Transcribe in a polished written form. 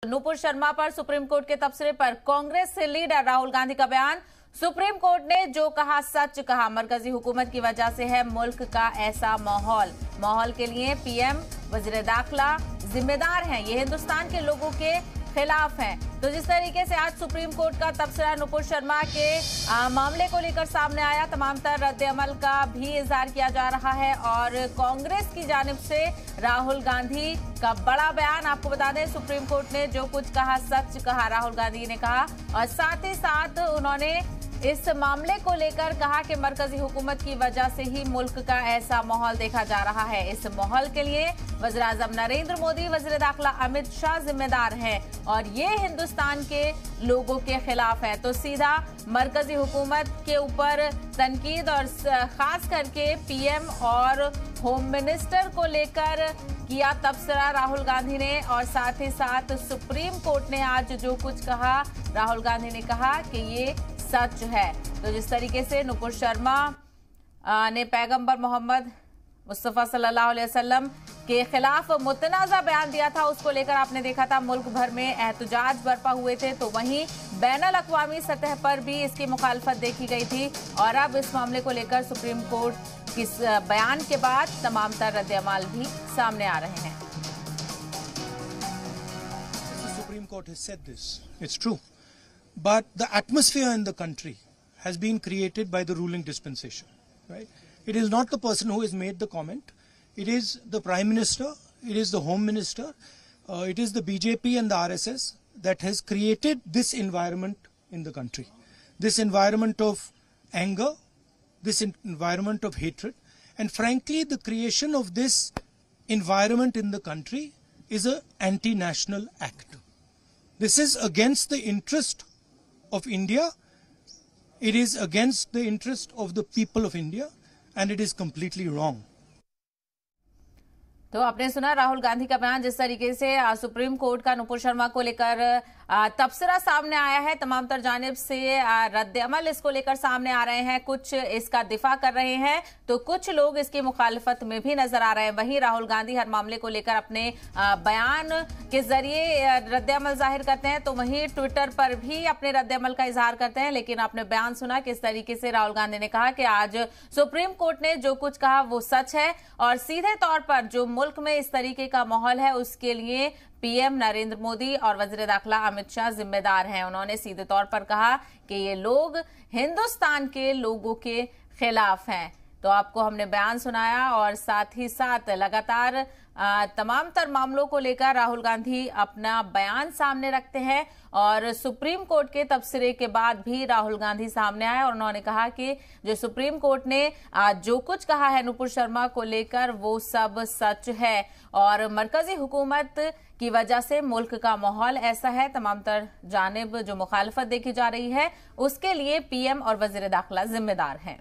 नूपुर शर्मा पर supreme court के तबसरे पर कांग्रेस से लीडर राहुल गांधी का बयान। सुप्रीम कोर्ट ने जो कहा सच कहा। मरकजी हुकूमत की वजह से है मुल्क का ऐसा माहौल के लिए पीएम वज़ीर दाखिला जिम्मेदार हैं। ये हिंदुस्तान के लोगों के खिलाफ हैं। तो जिस तरीके से आज सुप्रीम कोर्ट का तबसरा नूपुर शर्मा के मामले को लेकर सामने आया, तमाम तर रद्द अमल का भी इजहार किया जा रहा है और कांग्रेस की जानिब से राहुल गांधी का बड़ा बयान। आपको बता दें, सुप्रीम कोर्ट ने जो कुछ कहा सच कहा, राहुल गांधी ने कहा और साथ ही साथ उन्होंने इस मामले को लेकर कहा कि मरकजी हुकूमत की वजह से ही मुल्क का ऐसा माहौल देखा जा रहा है। इस माहौल के लिए वज़ीर आज़म नरेंद्र मोदी, वज़ीर दाखिला अमित शाह जिम्मेदार हैं और ये हिंदुस्तान के लोगों के खिलाफ है। तो सीधा मरकजी हुकूमत के ऊपर तनकीद और खास करके पीएम और होम मिनिस्टर को लेकर किया तबसरा राहुल गांधी ने और साथ ही साथ सुप्रीम कोर्ट ने आज जो कुछ कहा, राहुल गांधी ने कहा कि ये सच है। तो जिस तरीके से नूपुर शर्मा ने पैगंबर मोहम्मद मुस्तफा सल्लल्लाहु अलैहि वसल्लम के खिलाफ मुतनाज़ा बयान दिया था, उसको लेकर आपने देखा था मुल्क भर में एहतजाज बरपा हुए थे। तो वहीं बैनुल अक़वामी सतह पर भी इसकी मुखालफत देखी गई थी और अब इस मामले को लेकर सुप्रीम कोर्ट के बयान के बाद तमाम तर रद्द अमल भी सामने आ रहे हैं। Supreme Court has said this. It's true. But the atmosphere in the country has been created by the ruling dispensation, right? It is not the person who has made the comment. It is the Prime Minister, it is the Home Minister, it is the BJP and the RSS that has created this environment in the country. This environment of anger, this environment of hatred, and frankly the creation of this environment in the country is an anti-national act. This is against the interest of India, it is against the interest of the people of India, and it is completely wrong. तो आपने सुना राहुल गांधी का बयान। जिस तरीके से supreme court का नूपुर शर्मा को लेकर तबसरा सामने आया है, तमाम तर जानिब से रद्द अमल इसको लेकर सामने आ रहे हैं। कुछ इसका दिफा कर रहे हैं तो कुछ लोग इसकी मुखालफत में भी नजर आ रहे हैं। वहीं राहुल गांधी हर मामले को लेकर अपने बयान के जरिए रद्द अमल जाहिर करते हैं, तो वहीं ट्विटर पर भी अपने रद्द अमल का इजहार करते हैं। लेकिन आपने बयान सुना किस तरीके से राहुल गांधी ने कहा कि आज सुप्रीम कोर्ट ने जो कुछ कहा वो सच है और सीधे तौर पर जो मुल्क में इस तरीके का माहौल है उसके लिए पीएम नरेंद्र मोदी और वज़ीर दाखिला अमित शाह जिम्मेदार हैं। उन्होंने सीधे तौर पर कहा कि ये लोग हिंदुस्तान के लोगों के खिलाफ हैं। तो आपको हमने बयान सुनाया और साथ ही साथ लगातार तमाम तर मामलों को लेकर राहुल गांधी अपना बयान सामने रखते हैं और सुप्रीम कोर्ट के तबसरे के बाद भी राहुल गांधी सामने आए और उन्होंने कहा कि जो सुप्रीम कोर्ट ने जो कुछ कहा है नूपुर शर्मा को लेकर वो सब सच है और मरकजी हुकूमत की वजह से मुल्क का माहौल ऐसा है। तमाम तर जानिब जो मुखालफत देखी जा रही है उसके लिए पीएम और वज़ीर दाखिला जिम्मेदार हैं।